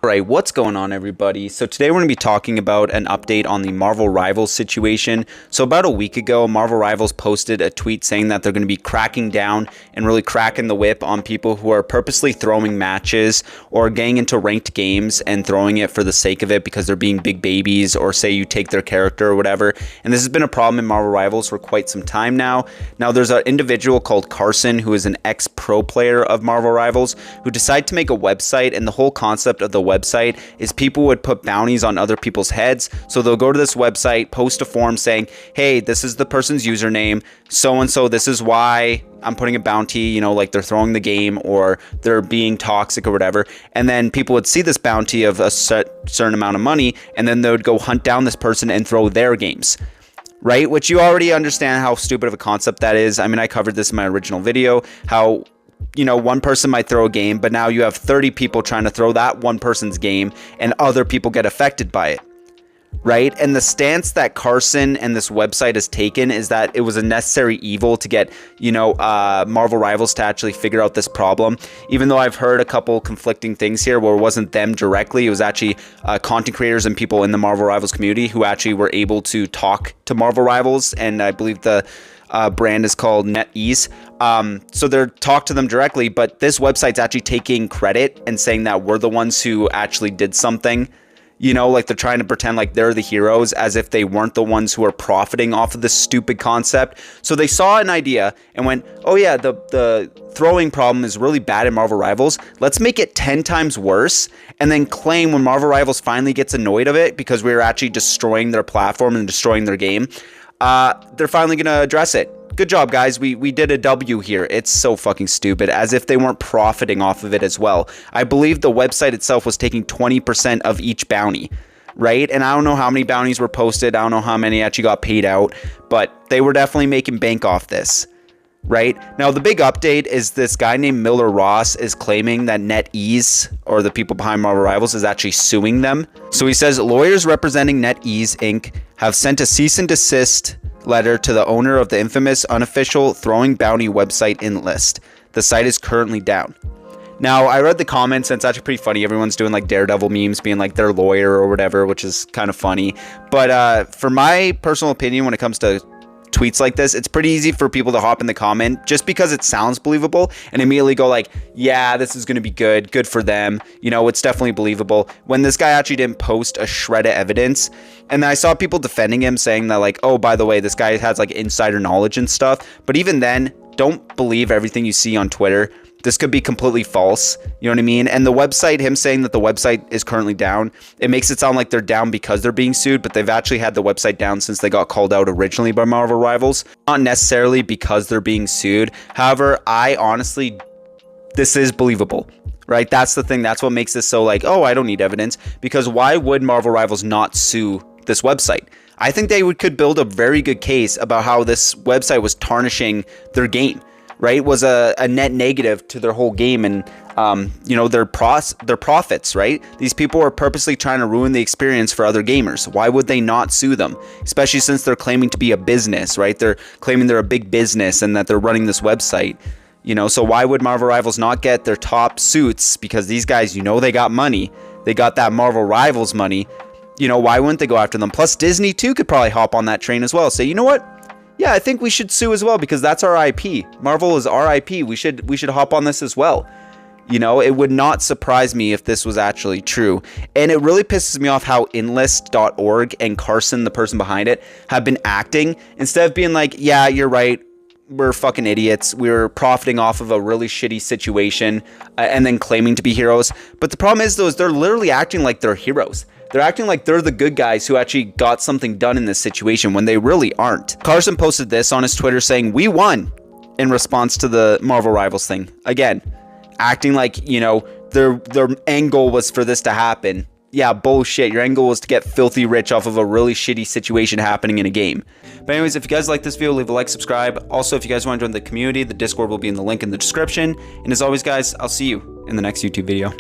Alright, what's going on everybody? So today we're going to be talking about an update on the Marvel Rivals situation. So about a week ago, Marvel Rivals posted a tweet saying that they're going to be cracking down and really cracking the whip on people who are purposely throwing matches or getting into ranked games and throwing it for the sake of it because they're being big babies, or say you take their character or whatever. And this has been a problem in Marvel Rivals for quite some time now. Now there's an individual called Carson who is an ex-pro player of Marvel Rivals who decided to make a website, and the whole concept of the website is people would put bounties on other people's heads. So they'll go to this website, post a form saying, hey, this is the person's username, so-and-so, this is why I'm putting a bounty, you know, like they're throwing the game or they're being toxic or whatever. And then people would see this bounty of a certain amount of money, and then they would go hunt down this person and throw their games. Right? Which you already understand how stupid of a concept that is. I mean, I covered this in my original video, how, you know, one person might throw a game, but now you have 30 people trying to throw that one person's game and other people get affected by it. Right? And the stance that Carson and this website has taken is that it was a necessary evil to get, you know, Marvel Rivals to actually figure out this problem. Even though I've heard a couple conflicting things here where it wasn't them directly, it was actually content creators and people in the Marvel Rivals community who actually were able to talk to Marvel Rivals, and I believe the brand is called NetEase. So they're talk to them directly, but this website's actually taking credit and saying that we're the ones who actually did something. You know, like they're trying to pretend like they're the heroes as if they weren't the ones who are profiting off of this stupid concept. So they saw an idea and went, oh yeah, the throwing problem is really bad in Marvel Rivals. Let's make it 10 times worse, and then claim when Marvel Rivals finally gets annoyed of it because we're actually destroying their platform and destroying their game, they're finally going to address it. Good job, guys. We did a W here. It's so fucking stupid, as if they weren't profiting off of it as well. I believe the website itself was taking 20% of each bounty, right? And I don't know how many bounties were posted. I don't know how many actually got paid out, but they were definitely making bank off this, right? Now, the big update is this guy named Miller Ross is claiming that NetEase, or the people behind Marvel Rivals, is actually suing them. So he says, lawyers representing NetEase Inc. have sent a cease and desist letter to the owner of the infamous unofficial throwing bounty website Enlist. The site is currently down. Now, I read the comments and it's actually pretty funny. Everyone's doing like Daredevil memes being like their lawyer or whatever, which is kind of funny. But for my personal opinion, when it comes to tweets like this, it's pretty easy for people to hop in the comment just because it sounds believable and immediately go like, yeah, this is going to be good for them, you know, it's definitely believable, when this guy actually didn't post a shred of evidence. And then I saw people defending him, saying that like, oh, by the way, this guy has like insider knowledge and stuff. But even then, don't believe everything you see on Twitter. This could be completely false. You know what I mean? And the website, him saying that the website is currently down, it makes it sound like they're down because they're being sued, but they've actually had the website down since they got called out originally by Marvel Rivals. Not necessarily because they're being sued. However, this is believable, right? That's the thing. That's what makes this so like, oh, I don't need evidence. Because why would Marvel Rivals not sue this website? I think they could build a very good case about how this website was tarnishing their game. Right, was a net negative to their whole game and, you know, their profits, right? These people are purposely trying to ruin the experience for other gamers. Why would they not sue them? Especially since they're claiming to be a business, right? They're claiming they're a big business and that they're running this website, you know? So why would Marvel Rivals not get their top suits? Because these guys, you know, they got money. They got that Marvel Rivals money. You know, why wouldn't they go after them? Plus, Disney, too, could probably hop on that train as well. Say, you know what? Yeah, I think we should sue as well because that's our IP. Marvel is our IP. We should hop on this as well. You know, it would not surprise me if this was actually true. And it really pisses me off how enlist.org and Carson, the person behind it, have been acting. Instead of being like, yeah, you're right, we're fucking idiots, we're profiting off of a really shitty situation, and then claiming to be heroes. But the problem is, though, is they're literally acting like they're heroes. They're acting like they're the good guys who actually got something done in this situation when they really aren't. Carson posted this on his Twitter saying, "We won," in response to the Marvel Rivals thing. Again, acting like, you know, their end goal was for this to happen. Yeah, bullshit. Your end goal was to get filthy rich off of a really shitty situation happening in a game. But anyways, if you guys like this video, leave a like, subscribe. Also, if you guys want to join the community, the Discord will be in the link in the description. And as always, guys, I'll see you in the next YouTube video.